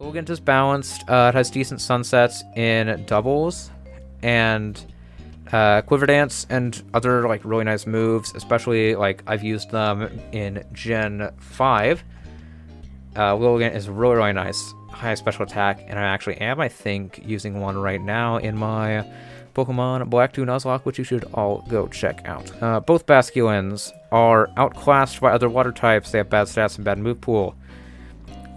Elegant is balanced. It has decent sunsets in doubles, and Quiver Dance and other like really nice moves, especially like I've used them in Gen 5. Lilligant is really nice. High special attack, and I actually am, I think, using one right now in my Pokemon Black 2 Nuzlocke, which you should all go check out. Both Basculins are outclassed by other water types. They have bad stats and bad move pool.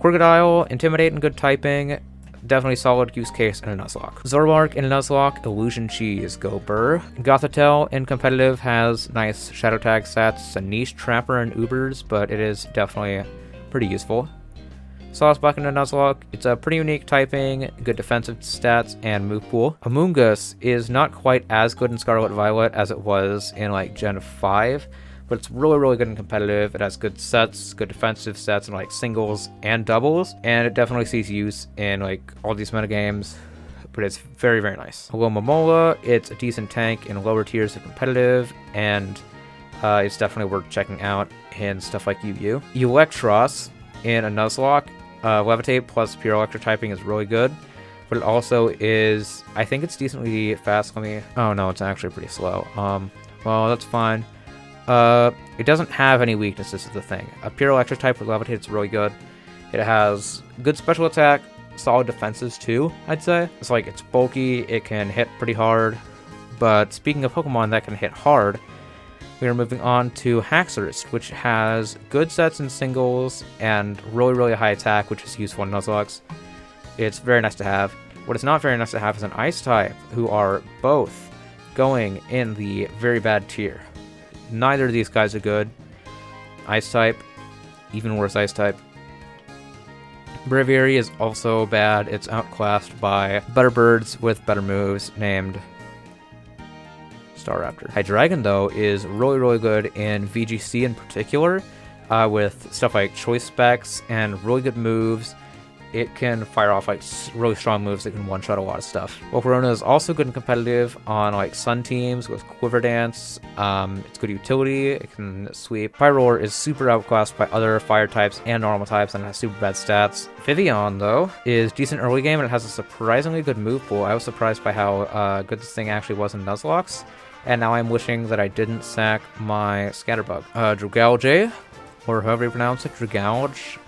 Crocodile, Intimidate and good typing. Definitely solid use case in a Nuzlocke. Zoroark in a Nuzlocke, Illusion Cheese, go Burr. Gothitelle in competitive has nice Shadow Tag stats, a niche Trapper and Ubers, but it is definitely pretty useful. Sawsbuck in a Nuzlocke, it's a pretty unique typing, good defensive stats, and move pool. Amoonguss is not quite as good in Scarlet Violet as it was in like Gen 5, but it's really good in competitive. It has good sets, good defensive sets in like singles and doubles, and it definitely sees use in like all these metagames, but it's very nice. Alomomola, it's a decent tank in lower tiers of competitive, and it's definitely worth checking out in stuff like UU. Electros in a Nuzlocke, Levitate plus pure electric typing is really good, but it also is, I think it's decently fast. Oh no, it's actually pretty slow. Well, that's fine. It doesn't have any weaknesses is the thing. A pure electric type with Levitate is really good. It has good special attack, solid defenses too, I'd say. It's like, it's bulky, it can hit pretty hard, but speaking of Pokemon that can hit hard, we are moving on to Haxorus, which has good sets in singles and really high attack, which is useful in Nuzlocke. It's very nice to have. What is not very nice to have is an Ice type, who are both going in the very bad tier. Neither of these guys are good. Ice type, even worse Ice type. Braviary is also bad. It's outclassed by better birds with better moves named Staraptor. Hydreigon, though, is really good in VGC in particular, with stuff like choice specs and really good moves. It can fire off like really strong moves that can one-shot a lot of stuff. Volcarona is also good and competitive on like Sun teams with Quiver Dance. It's good utility. It can sweep. Pyroar is super outclassed by other fire types and normal types and has super bad stats. Vivillon, though, is decent early game and it has a surprisingly good move pool. I was surprised by how good this thing actually was in Nuzlocke, and now I'm wishing that I didn't sack my Scatterbug. Dragalge, or however you pronounce it, Dragalge.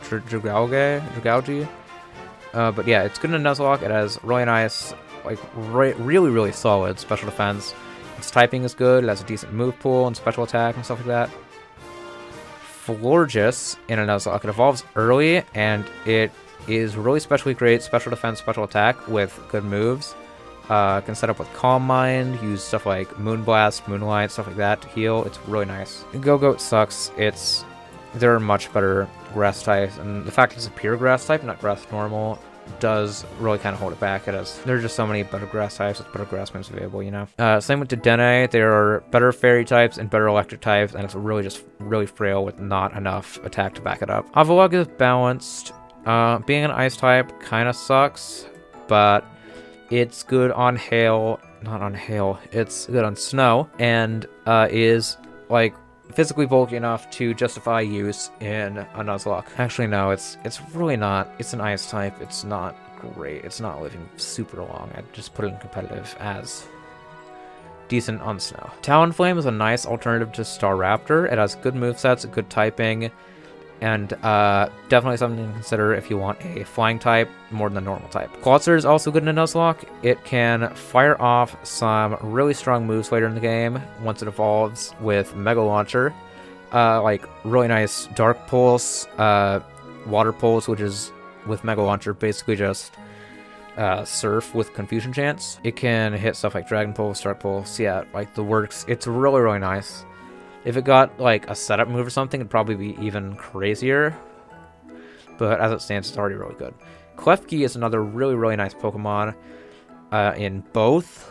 But yeah, it's good in a Nuzlocke. It has really nice, like really solid special defense. Its typing is good. It has a decent move pool and special attack and stuff like that. Florges in a Nuzlocke. It evolves early, and it is really specially great special defense, special attack with good moves. Can set up with Calm Mind, use stuff like Moonblast, Moonlight, stuff like that to heal. It's really nice. Go-Goat sucks. There are much better grass types, and the fact it's a pure grass type, not grass normal, does really kind of hold it back. There are just so many better grass types with better grass moves available, you know. Same with Dedenne. There are better fairy types and better electric types, and it's really frail with not enough attack to back it up. Avalugg is balanced. Being an ice type kind of sucks, but it's good on hail. Not on hail. It's good on snow, and is like physically bulky enough to justify use in a Nuzlocke. Actually, no, it's really not. It's an ice type. It's not great. It's not living super long. I'd just put it in competitive as decent on snow. Talonflame is a nice alternative to Staraptor. It has good movesets, good typing, and definitely something to consider if you want a flying type more than a normal type. Clawitzer is also good in a Nuzlocke. It can fire off some really strong moves later in the game once it evolves with Mega Launcher. Like really nice Dark Pulse, Water Pulse, which is with Mega Launcher basically just Surf with Confusion Chance. It can hit stuff like Dragon Pulse, Dark Pulse, yeah, like the works. It's really nice. If it got like a setup move or something, it'd probably be even crazier. But as it stands, it's already really good. Klefki is another really nice Pokemon in both.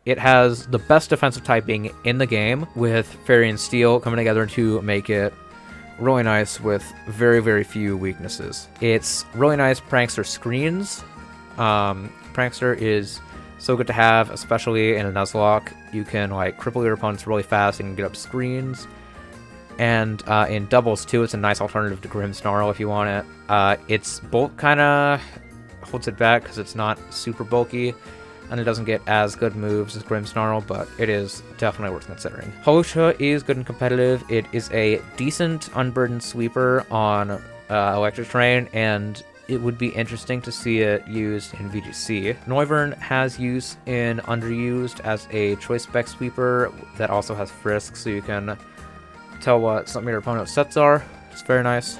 It has the best defensive typing in the game, with Fairy and Steel coming together to make it really nice with very few weaknesses. It's really nice Prankster screens. Prankster is so good to have, especially in a Nuzlocke. You can like cripple your opponents really fast and get up screens. And in doubles too, it's a nice alternative to Grimmsnarl if you want it. Its bulk kind of holds it back because it's not super bulky, and it doesn't get as good moves as Grimmsnarl, but it is definitely worth considering. Hawlucha is good and competitive. It is a decent unburdened sweeper on electric terrain, and it would be interesting to see it used in VGC. Noivern has use in underused as a choice spec sweeper that also has frisk, so you can tell what some of your opponent's sets are. It's very nice.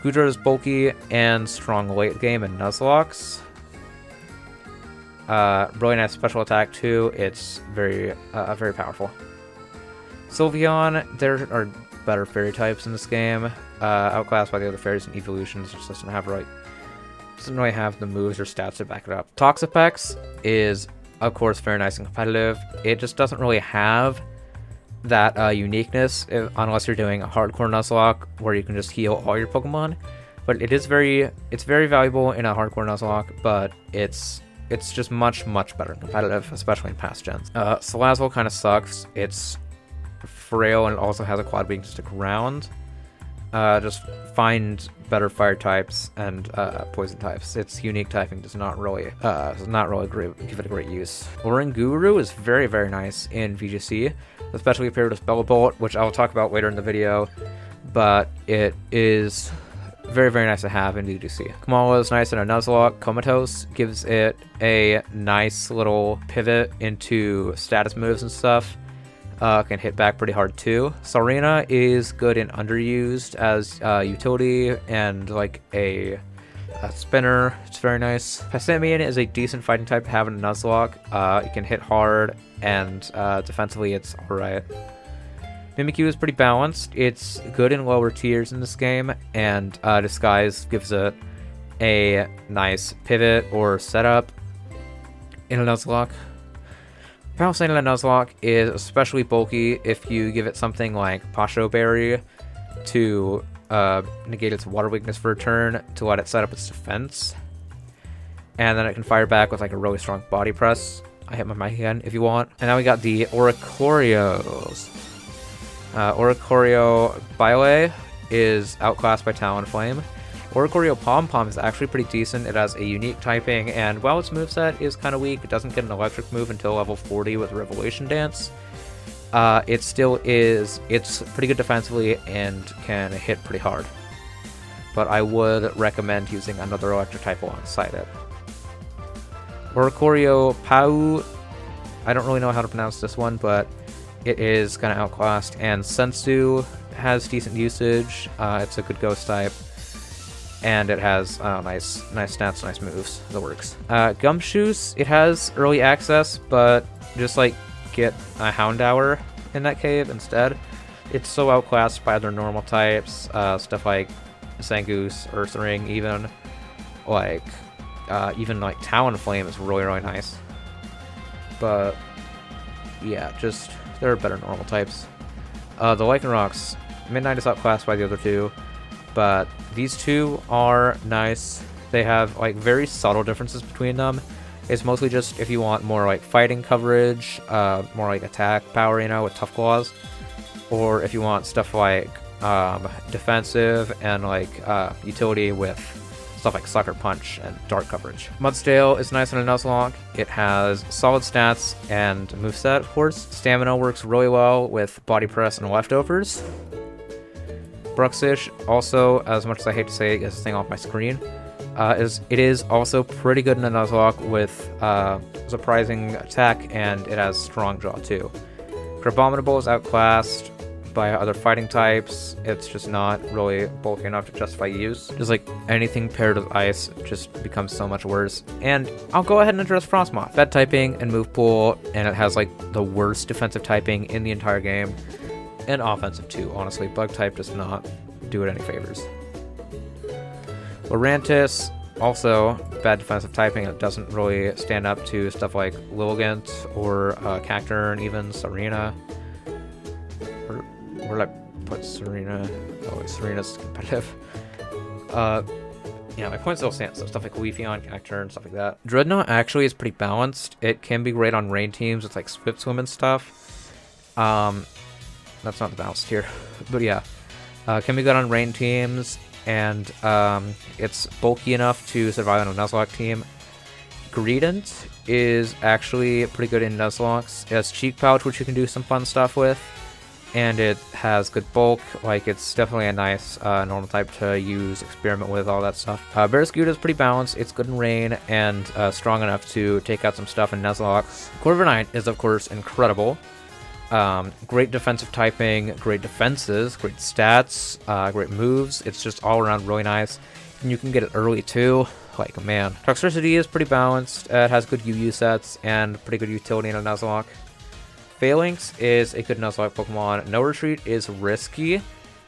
Goodra is bulky and strong late game in Nuzlocke. Really nice special attack too. It's very powerful. Sylveon, there are better fairy types in this game. Outclassed by the other fairies and evolutions. It just doesn't really have the moves or stats to back it up. Toxapex is of course very nice and competitive. It just doesn't really have that uniqueness unless you're doing a hardcore Nuzlocke where you can just heal all your Pokemon. But it's very valuable in a hardcore Nuzlocke, but it's just much better and competitive, especially in past gens. Salazzle kind of sucks. It's frail and it also has a quad weakness to ground. Just find better fire types and poison types. Its unique typing does not really give it a great use. Oranguru is very nice in VGC, especially paired with Bellbolt, which I will talk about later in the video. But it is very nice to have in VGC. Kamala is nice in a Nuzlocke. Comatose gives it a nice little pivot into status moves and stuff. Can hit back pretty hard too. Sarina is good and underused as utility and like a spinner. It's very nice. Passimian is a decent fighting type to have in a Nuzlocke. It can hit hard and defensively it's alright. Mimikyu is pretty balanced. It's good in lower tiers in this game, and Disguise gives it a nice pivot or setup in a Nuzlocke. Palisade in a Nuzlocke is especially bulky if you give it something like Pasho Berry to negate its water weakness for a turn to let it set up its defense. And then it can fire back with like a really strong body press. I hit my mic again if you want. And now we got the Oricorios. Oricorio Bile is outclassed by Talonflame. Oricorio Pom Pom is actually pretty decent. It has a unique typing, and while its moveset is kind of weak, it doesn't get an electric move until level 40 with Revelation Dance. It still is, it's pretty good defensively and can hit pretty hard. But I would recommend using another electric type alongside it. Oricorio Pau, I don't really know how to pronounce this one, but it is kind of outclassed, and Sensu has decent usage. It's a good ghost type, and it has nice stats, nice moves. That works. Gumshoos, it has early access, but just like get a Houndour in that cave instead. It's so outclassed by other normal types, stuff like Zangoose, Ursaring, even like Talonflame is really nice. But yeah, just there are better normal types. The Lycanrocs, Midnight is outclassed by the other two, but these two are nice. They have like very subtle differences between them. It's mostly just if you want more like fighting coverage, more like attack power, you know, with Tough Claws, or if you want stuff like defensive and like utility with stuff like Sucker Punch and Dart coverage. Mudsdale is nice in a Nuzlocke. It has solid stats and moveset, of course. Stamina works really well with Body Press and Leftovers. Bruxish, also, as much as I hate to say, gets this thing off my screen, it is also pretty good in a Nuzlocke with surprising attack, and it has strong draw too. Crabominable is outclassed by other fighting types. It's just not really bulky enough to justify use. Just like anything paired with ice just becomes so much worse. And I'll go ahead and address Frostmoth. Bad typing and move pool, and it has like the worst defensive typing in the entire game. And offensive too, honestly. Bug type does not do it any favors. Lurantis, also bad defensive typing. It doesn't really stand up to stuff like Lilligant or Cacturne, even Serena. Where did I put Serena? Oh, Serena's competitive. Yeah, my point still stands. So stuff like Leafeon, Cacturne, stuff like that. Dreadnought actually is pretty balanced. It can be great on rain teams with like Swift Swim and stuff. That's not the balanced here, but yeah, can be good on rain teams. and it's bulky enough to survive on a Nuzlocke team. Greedent is actually pretty good in Nuzlocks. It has Cheek Pouch, which you can do some fun stuff with, and it has good bulk. Like, it's definitely a nice normal type to use, experiment with, all that stuff. Barraskewda is pretty balanced. It's good in rain and strong enough to take out some stuff in Nuzlocke. Corviknight is, of course, incredible. Great defensive typing, great defenses, great stats, great moves. It's just all around really nice. And you can get it early too. Like, man. Toxtricity is pretty balanced. It has good UU sets and pretty good utility in a Nuzlocke. Phalanx is a good Nuzlocke Pokemon. No Retreat is risky,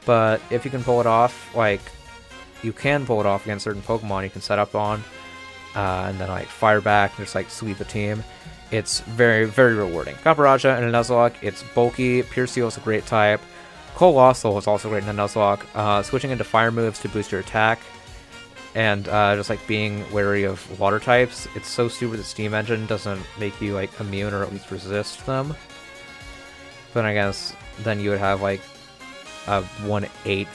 but if you can pull it off, like, you can pull it off against certain Pokemon you can set up on, and then, like, fire back and just, like, sweep a team. It's very, very rewarding. Copperajah in a Nuzlocke, it's bulky. Pure Steel is a great type. Colossal is also great in a Nuzlocke. Switching into fire moves to boost your attack, and just like being wary of water types. It's so stupid that Steam Engine doesn't make you like immune or at least resist them. But I guess then you would have like a 1/8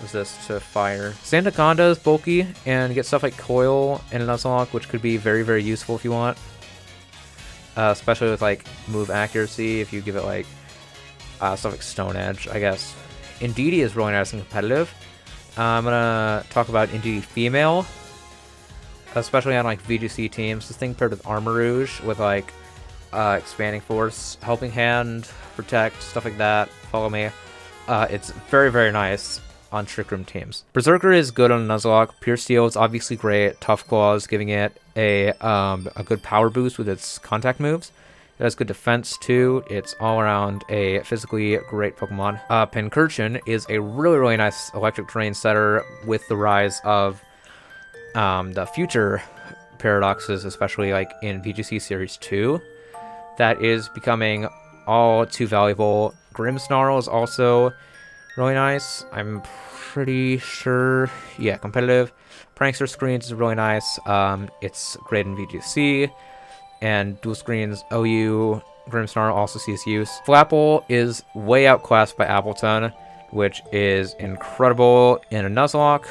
resist to fire. Sandaconda is bulky and get stuff like Coil in a Nuzlocke, which could be very, very useful if you want. Especially with like move accuracy, if you give it like stuff like Stone Edge, I guess. Indeedee is really nice and competitive. I'm gonna talk about Indeedee female, especially on like VGC teams. This thing paired with Armor Rouge with like Expanding Force, Helping Hand, Protect, stuff like that. Follow me. It's very, very nice on Trick Room teams. Berserker is good on Nuzlocke. Pure Steel is obviously great. Tough Claws, giving it a good power boost with its contact moves. It has good defense too. It's all around a physically great Pokemon. Pincurchin is a really, really nice electric terrain setter with the rise of the future paradoxes, especially like in VGC Series 2. That is becoming all too valuable. Grimmsnarl is also really nice. I'm pretty sure. Yeah, competitive. Prankster Screens is really nice. It's great in VGC. And dual screens, OU, Grimmsnarl also sees use. Flapple is way outclassed by Appleton, which is incredible in a Nuzlocke.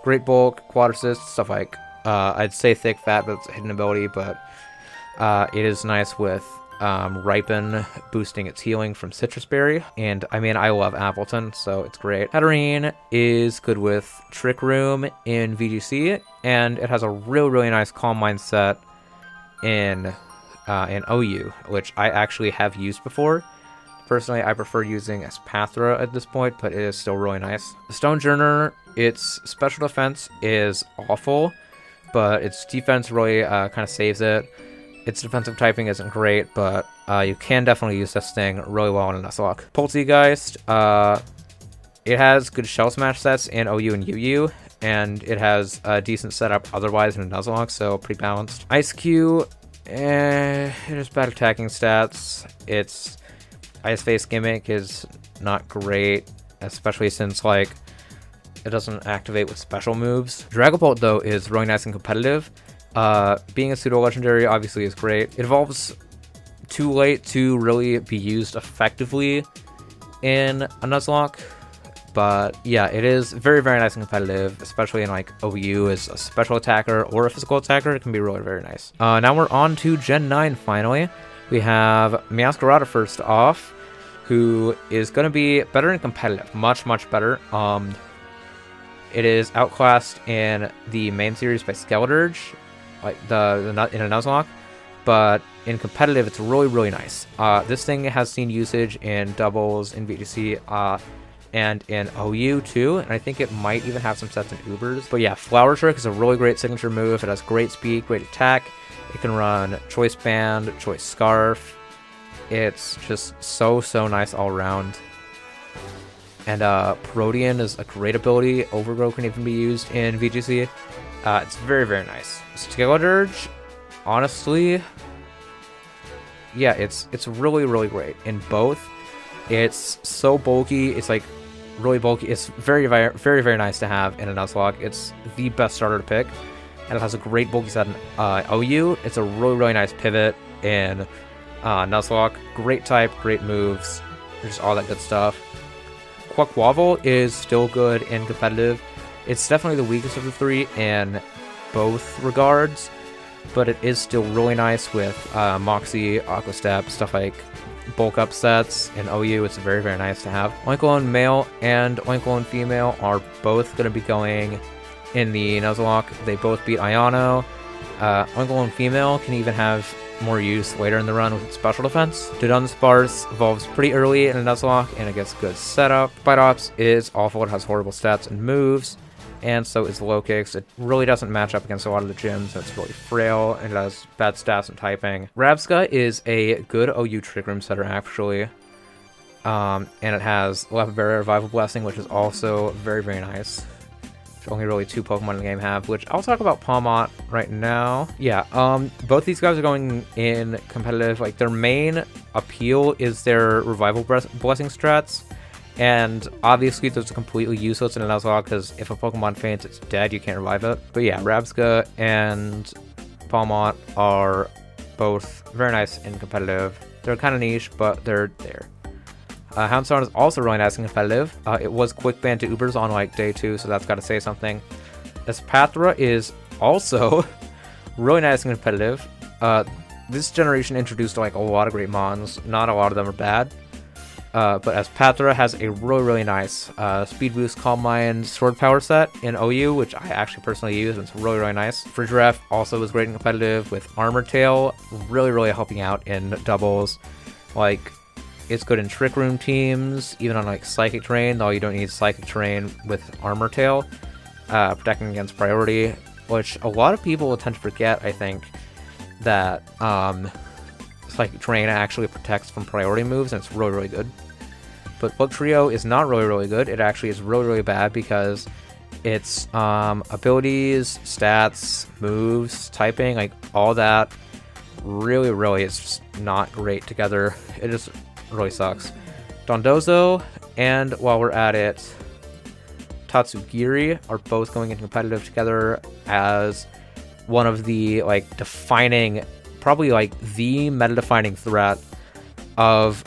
Great bulk, quad assist, stuff like, I'd say thick fat, but it's a hidden ability, but it is nice with Ripen boosting its healing from Citrus Berry. And I mean, I love Appleton, so it's great. Hatterene is good with Trick Room in VGC, and it has a really, really nice Calm Mind set in OU, which I actually have used before. Personally, I prefer using Espathra at this point, but it is still really nice. Stonejourner, its special defense is awful, but its defense really kind of saves it. Its defensive typing isn't great, but you can definitely use this thing really well in a Nuzlocke. Poltegeist, it has good Shell Smash sets in OU and UU, and it has a decent setup otherwise in a Nuzlocke, so pretty balanced. Ice-Q, it has bad attacking stats. Its Ice Face gimmick is not great, especially since like it doesn't activate with special moves. Dragapult though is really nice and competitive. Being a pseudo legendary obviously is great. It evolves too late to really be used effectively in a Nuzlocke. But yeah, it is very, very nice and competitive, especially in like OU as a special attacker or a physical attacker. It can be really, very nice. Now we're on to Gen 9 finally. We have Meowscarada first off, who is going to be better and competitive. Much, much better. It is outclassed in the main series by Skeleturge, like in a Nuzlocke. But in competitive, it's really, really nice. This thing has seen usage in doubles, in VGC, and in OU too, and I think it might even have some sets in Ubers. But yeah, Flower Trick is a really great signature move. It has great speed, great attack. It can run Choice Band, Choice Scarf. It's just so, so nice all around. And Parodian is a great ability. Overgrow can even be used in VGC. It's very, very nice. Skeleturge, honestly, yeah, it's really, really great in both. It's so bulky. It's like really bulky. It's very, very, very, very nice to have in a Nuzlocke. It's the best starter to pick, and it has a great bulky set in OU. It's a really, really nice pivot in Nuzlocke. Great type, great moves, just all that good stuff. Quaquaval is still good in competitive. It's definitely the weakest of the three in both regards, but it is still really nice with Moxie, Aqua Step, stuff like bulk up sets. In OU, it's very, very nice to have. Oinkologne male and Oinkologne female are both going to be going in the Nuzlocke. They both beat Iono. Oinkologne female can even have more use later in the run with its special defense. Dudunsparce evolves pretty early in a Nuzlocke and it gets good setup. Bitops is awful, it has horrible stats and moves, and so is Lokix. It really doesn't match up against a lot of the gyms, it's really frail, and it has bad stats and typing. Rabsca is a good OU Trick Room setter actually, and it has Lepavera Revival Blessing, which is also very, very nice. Only really 2 Pokemon in the game have, which I'll talk about Palmont right now. Yeah, both these guys are going in competitive. Like, their main appeal is their Revival Blessing strats, and obviously those are completely useless in a Nuzlocke, because if a Pokemon faints, it's dead, you can't revive it. But yeah, Rabsca and Palmont are both very nice in competitive. They're kind of niche, but they're there. Houndstorm is also really nice and competitive. It was quick banned to Ubers on like day 2, so that's got to say something. Espathra is also really nice and competitive. This generation introduced like a lot of great mons. Not a lot of them are bad. But Espathra has a really, really nice Speed Boost, Calm Mind, Sword Power set in OU, which I actually personally use, and it's really, really nice. Frigiraf also is great and competitive with Armor Tail, really, really helping out in doubles. Like, it's good in Trick Room teams, even on like Psychic Terrain, though you don't need Psychic Terrain with Armor Tail. Protecting against priority, which a lot of people tend to forget, I think, that Psychic Terrain actually protects from priority moves, and it's really, really good. But Bug Trio is not really, really good. It actually is really, really bad because its abilities, stats, moves, typing, like all that, really, really is just not great together. It just really sucks. Dondozo and, while we're at it, Tatsugiri are both going into competitive together as one of the like defining, probably like the meta-defining threat of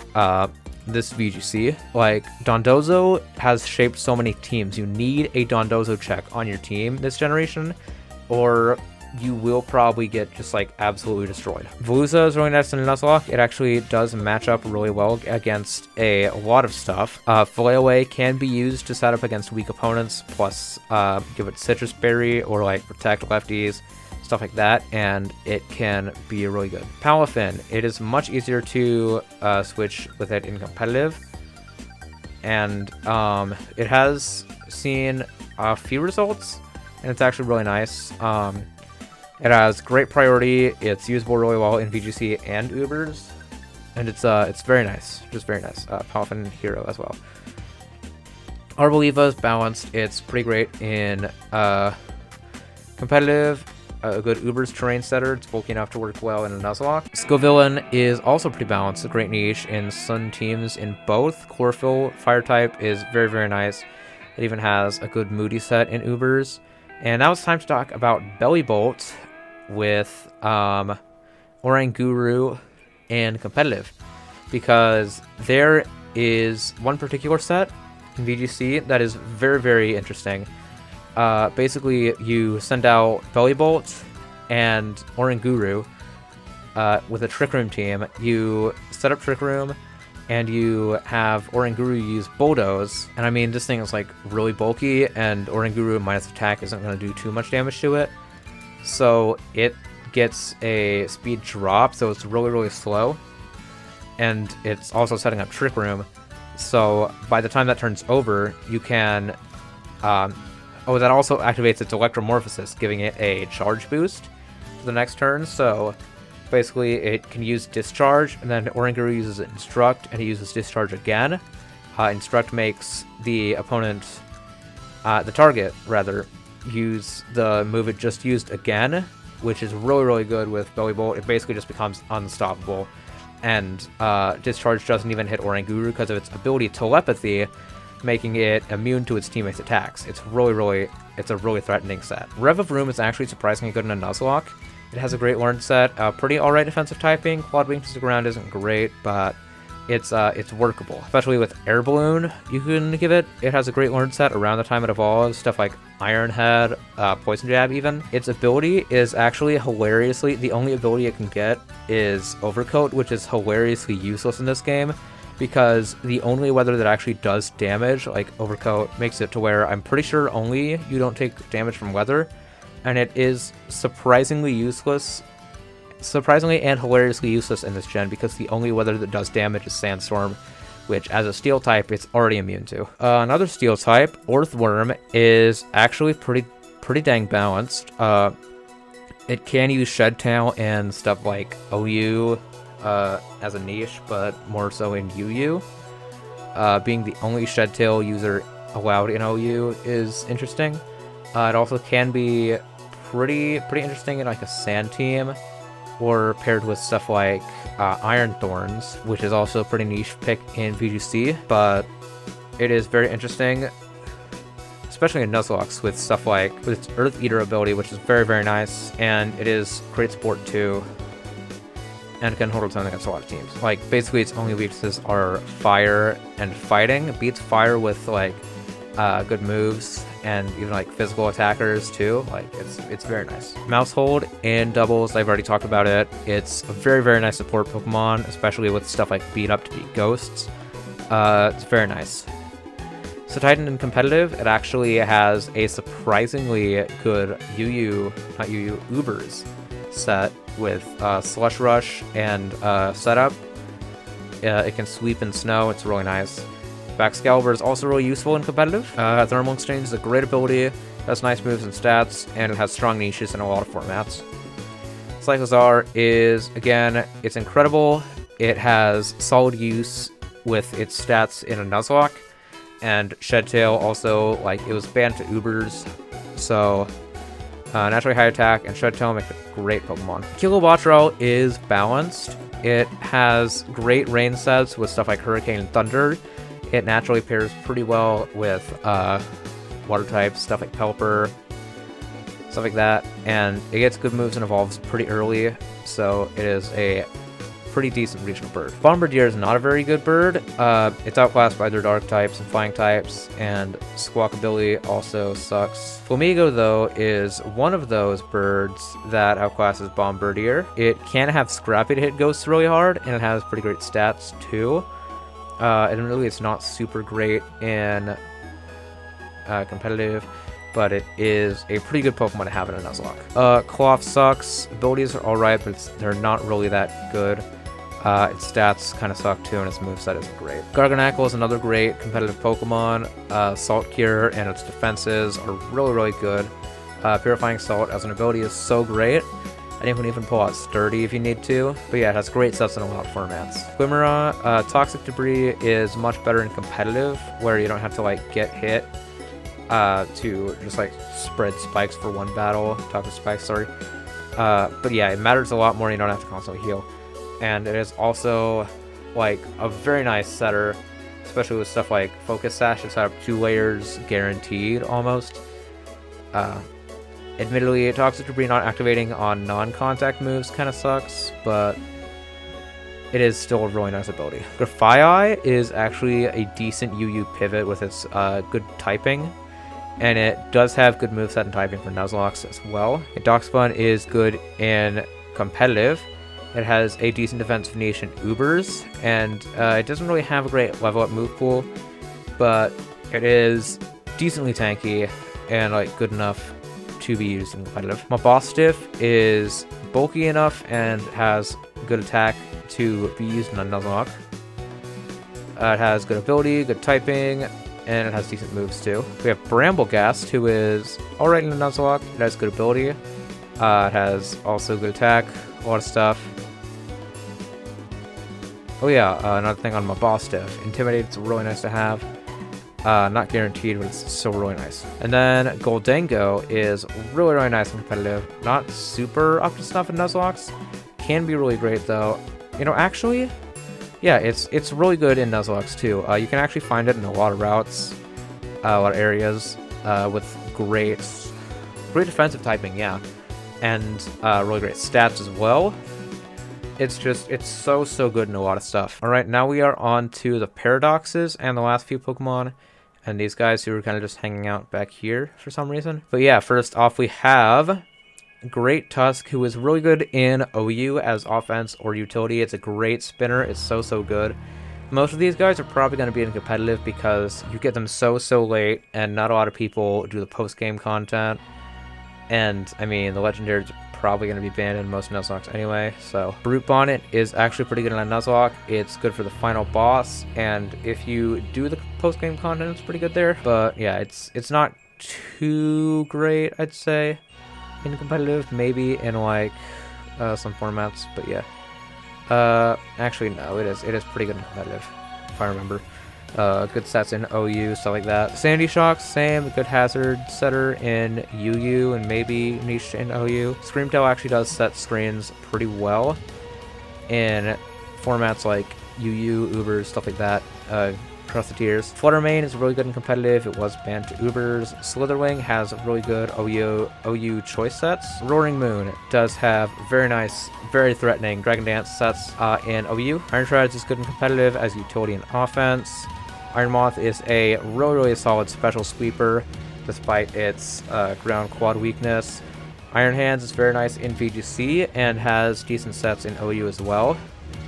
this VGC. Like, Dondozo has shaped so many teams. You need a Dondozo check on your team this generation, or you will probably get just like absolutely destroyed. Veluza is really nice in Nuzlocke. It actually does match up really well against a lot of stuff. Flayaway can be used to set up against weak opponents, plus give it Citrus Berry or like protect lefties, stuff like that, and it can be really good. Palafin, it is much easier to switch with it in competitive, and it has seen a few results, and it's actually really nice. It has great priority, it's usable really well in VGC and Ubers, and it's very nice, just very nice. Palafin Hero as well. Arboliva is balanced, it's pretty great in competitive, a good Ubers terrain setter, it's bulky enough to work well in a Nuzlocke. Scovillain is also pretty balanced, a great niche in Sun teams in both. Chlorophyll Fire type is very, very nice. It even has a good Moody set in Ubers. And now it's time to talk about Bellybolt with Oranguru and competitive, because there is one particular set in VGC that is very, very interesting. Basically, you send out Bellybolt and Oranguru with a Trick Room team. You set up Trick Room, and you have Oranguru use Bulldoze. And I mean, this thing is like really bulky, and Oranguru minus attack isn't going to do too much damage to it. So it gets a speed drop, so it's really, really slow. And it's also setting up Trick Room. So by the time that turns over, you can... oh, that also activates its Electromorphosis, giving it a charge boost for the next turn. So basically, it can use Discharge, and then Oranguru uses Instruct, and he uses Discharge again. Instruct makes the opponent, the target, rather, use the move it just used again, which is really, really good with Bellybolt. It basically just becomes unstoppable. And Discharge doesn't even hit Oranguru because of its ability Telepathy, making it immune to its teammates' attacks. It's really, really, it's a really threatening set. Rev of Room is actually surprisingly good in a Nuzlocke. It has a great learned set, pretty alright defensive typing. Quad Wing to the ground isn't great, but it's workable, especially with Air Balloon. You can give it. It has a great learn set around the time it evolves. Stuff like Iron Head, Poison Jab even. Its ability is actually hilariously, the only ability it can get is Overcoat, which is hilariously useless in this game, because the only weather that actually does damage, like Overcoat, makes it to where I'm pretty sure only you don't take damage from weather, and it is surprisingly and hilariously useless in this gen, because the only weather that does damage is Sandstorm, which as a steel type it's already immune to. Another steel type, Earthworm, is actually pretty dang balanced. It can use Shed Tail and stuff like OU as a niche, but more so in UU. Being the only Shed Tail user allowed in OU is interesting. It also can be pretty interesting in like a Sand team, or paired with stuff like Iron Thorns, which is also a pretty niche pick in VGC, but it is very interesting, especially in Nuzlocke, with stuff like with its Earth Eater ability, which is very nice, and it is great support too, and it can hold its own against a lot of teams. Like, basically its only weaknesses are fire and fighting. It beats fire with like good moves and even like physical attackers too. Like, it's very nice. Mouse Hold in doubles, I've already talked about it. It's a very nice support Pokemon, especially with stuff like Beat Up to beat Ghosts. It's very nice. So Titan in competitive, it actually has a surprisingly good Ubers set with Slush Rush and setup. It can sweep in snow, it's really nice. Excalibur is also really useful in competitive. Thermal Exchange is a great ability, has nice moves and stats, and it has strong niches in a lot of formats. Cyclozar is, again, it's incredible. It has solid use with its stats in a Nuzlocke, and Shed Tail also, like, it was banned to Ubers, so naturally high attack and Shed Tail make a great Pokemon. Kilowattrel is balanced. It has great rain sets with stuff like Hurricane and Thunder. It naturally pairs pretty well with water types, stuff like Pelipper, stuff like that, and it gets good moves and evolves pretty early, so it is a pretty decent regional bird. Bombardier is not a very good bird. It's outclassed by their dark types and flying types, and Squawkabilly also sucks. Flamigo, though, is one of those birds that outclasses Bombardier. It can have Scrappy to hit ghosts really hard, and it has pretty great stats too. Admittedly, it's not super great in competitive, but it is a pretty good Pokemon to have in a Nuzlocke. Cloth sucks. Abilities are alright, but they're not really that good. Its stats kind of suck too, and its moveset isn't great. Garganacl is another great competitive Pokemon. Salt Cure and its defenses are really good. Purifying Salt as an ability is so great. And you can even pull out Sturdy if you need to. But yeah, it has great sets in a lot of formats. Quimera, Toxic Debris is much better in competitive, where you don't have to like get hit to just like spread spikes for one battle. Toxic Spikes, sorry. But yeah, it matters a lot more, and you don't have to constantly heal. And it is also like a very nice setter, especially with stuff like Focus Sash. It's up 2 layers guaranteed almost. Admittedly, Toxic Debris not activating on non-contact moves kind of sucks, but it is still a really nice ability. Grafaiai is actually a decent UU pivot with its good typing, and it does have good moveset and typing for Nuzlocke as well. Doxfun is good in competitive. It has a decent defensive niche in Ubers, and it doesn't really have a great level up move pool, but it is decently tanky and like good enough to be used in competitive. Mabostiff is bulky enough and has good attack to be used in a Nuzlocke. It has good ability, good typing, and it has decent moves too. We have Bramblegast, who is alright in a Nuzlocke. It has good ability. It has also good attack, a lot of stuff. Oh yeah, another thing on Mabostiff. Intimidate is really nice to have. Not guaranteed, but it's still really nice. And then Goldango is really nice and competitive. Not super up to snuff in Nuzlocke. Can be really great though. You know, actually, yeah, it's really good in Nuzlocke too. You can actually find it in a lot of routes, a lot of areas, with great defensive typing, yeah, and really great stats as well. It's so good in a lot of stuff. All right, now we are on to the paradoxes and the last few Pokemon. And these guys who are kind of just hanging out back here for some reason. But yeah, first off we have Great Tusk, who is really good in OU as offense or utility. It's a great spinner. It's so good. Most of these guys are probably going to be in competitive because you get them so late, and not a lot of people do the post-game content. And, I mean, the legendaries are probably going to be banned in most Nuzlocke anyway, so. Brute Bonnet is actually pretty good in a Nuzlocke. It's good for the final boss, and if you do the post-game content, it's pretty good there. But, yeah, it's not too great, I'd say, in competitive. Maybe in, like, some formats, but yeah. Actually, no, it is pretty good in competitive, if I remember. Good sets in OU, stuff like that. Sandy Shock, same, good hazard setter in UU and maybe niche in OU. Screamtail actually does set screens pretty well in formats like UU, Ubers, stuff like that. Across the tiers. Fluttermane is really good in competitive. It was banned to Ubers. Slitherwing has really good OU choice sets. Roaring Moon does have very nice, very threatening Dragon Dance sets in OU. Iron Shreds is good in competitive as utility and offense. Iron Moth is a really solid special sweeper despite its ground quad weakness. Iron Hands is very nice in VGC and has decent sets in OU as well.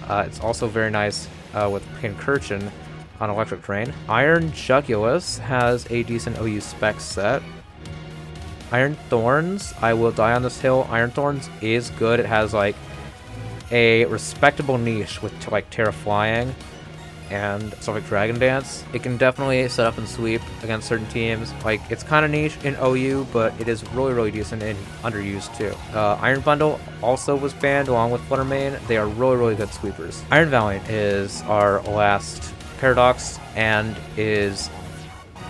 It's also very nice with Pincurchin on Electric Terrain. Iron Jugulus has a decent OU spec set. Iron Thorns, I will die on this hill. Iron Thorns is good. It has like a respectable niche with like Terra Flying and stuff like Dragon Dance. It can definitely set up and sweep against certain teams. Like, it's kind of niche in OU, but it is really decent and underused too. Iron Bundle also was banned along with Fluttermane. They are really good sweepers. Iron Valiant is our last paradox and is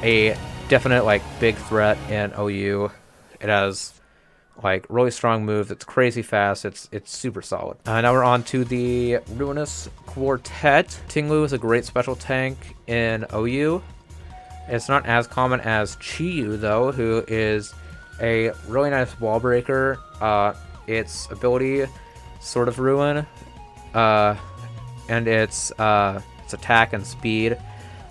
a definite like big threat in OU. It has like really strong moves. It's crazy fast. It's super solid. Now we're on to the Ruinous Quartet. Tinglu is a great special tank in OU. It's not as common as Chiyu though, who is a really nice wall breaker. Its ability, sort of ruin, and its attack and speed,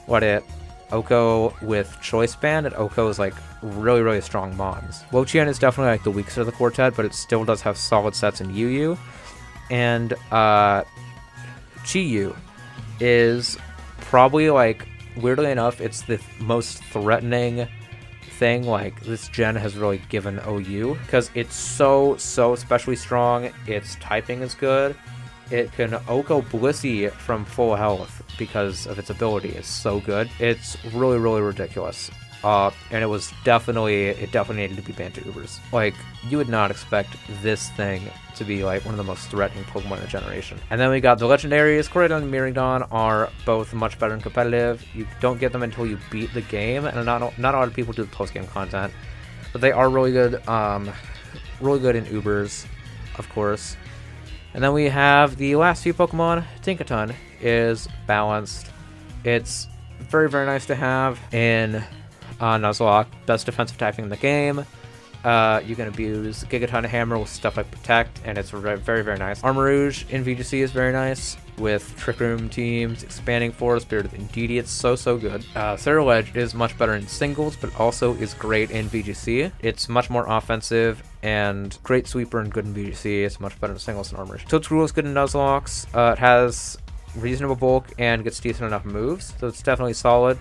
what it Oko with Choice Band, and Oko is like really strong mons. Wo-Chien is definitely like the weakest of the quartet, but it still does have solid sets in UU. And Chiyu is probably like, weirdly enough, it's the most threatening thing like this gen has really given OU, because it's so especially strong. Its typing is good. It can Oko Blissey from full health because of its ability. It's so good. It's really ridiculous. And it definitely needed to be banned to Ubers. Like, you would not expect this thing to be like one of the most threatening Pokemon in the generation. And then we got the legendaries. Koraidon and Miraidon are both much better in competitive. You don't get them until you beat the game, and not a lot of people do the post-game content. But they are really good in Ubers, of course. And then we have the last few Pokemon. Tinkaton is balanced. It's very nice to have in Nuzlocke. Best defensive typing in the game. You can abuse Gigaton Hammer with stuff like Protect, and it's very nice. Armarouge in VGC is very nice with Trick Room teams, Expanding Force, Spirit of Indeedee. It's so good. Cerulege is much better in singles, but also is great in VGC. It's much more offensive and great sweeper and good in VGC. It's much better in singles than Armarouge. Totodile is good in Nuzlocke. It has reasonable bulk and gets decent enough moves, so it's definitely solid.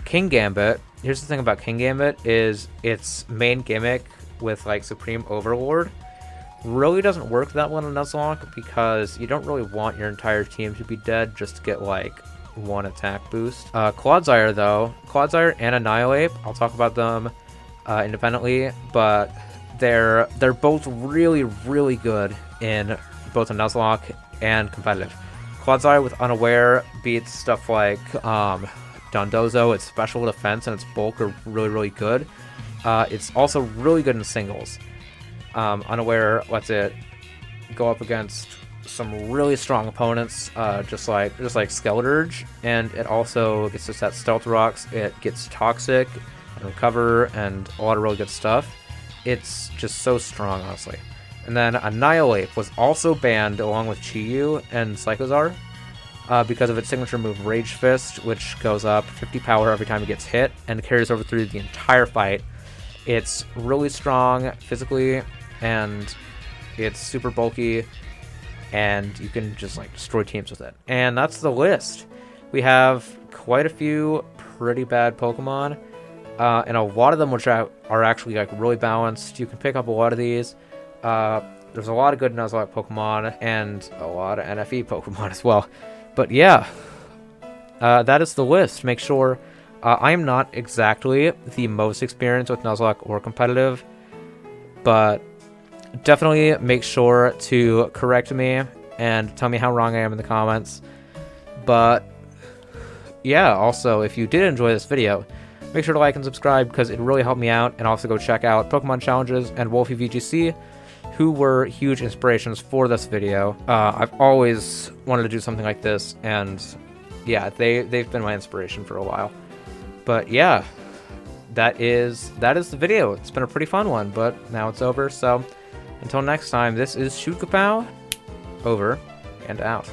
King Gambit. Here's the thing about King Gambit is its main gimmick with like Supreme Overlord really doesn't work that well in Nuzlocke, because you don't really want your entire team to be dead just to get like one attack boost. Clodsire though, Clodsire and Annihilate, I'll talk about them independently, but they're both really good in both a Nuzlocke and competitive. Clodsire with Unaware beats stuff like Dondozo. Its special defense and its bulk are really good. It's also really good in singles. Unaware lets it go up against some really strong opponents, just like Skeleturge, and it also gets to set Stealth Rocks. It gets Toxic and Recover and a lot of really good stuff. It's just so strong, honestly. And then Annihilate was also banned along with Chi-Yu and Psychozar because of its signature move Rage Fist, which goes up 50 power every time it gets hit and carries over through the entire fight. It's really strong physically, and it's super bulky, and you can just like destroy teams with it. And that's the list. We have quite a few pretty bad Pokemon, and a lot of them which are actually like really balanced. You can pick up a lot of these. There's a lot of good Nuzlocke Pokemon and a lot of NFE Pokemon as well. But yeah, that is the list. Make sure I am not exactly the most experienced with Nuzlocke or competitive, but definitely make sure to correct me and tell me how wrong I am in the comments. But yeah, also, if you did enjoy this video, make sure to like and subscribe because it really helped me out, and also go check out Pokemon Challenges and Wolfie VGC, who were huge inspirations for this video. I've always wanted to do something like this, and yeah, they've been my inspiration for a while. But yeah, that is the video. It's been a pretty fun one, but now it's over. So until next time, this is Shoot Kapow, over and out.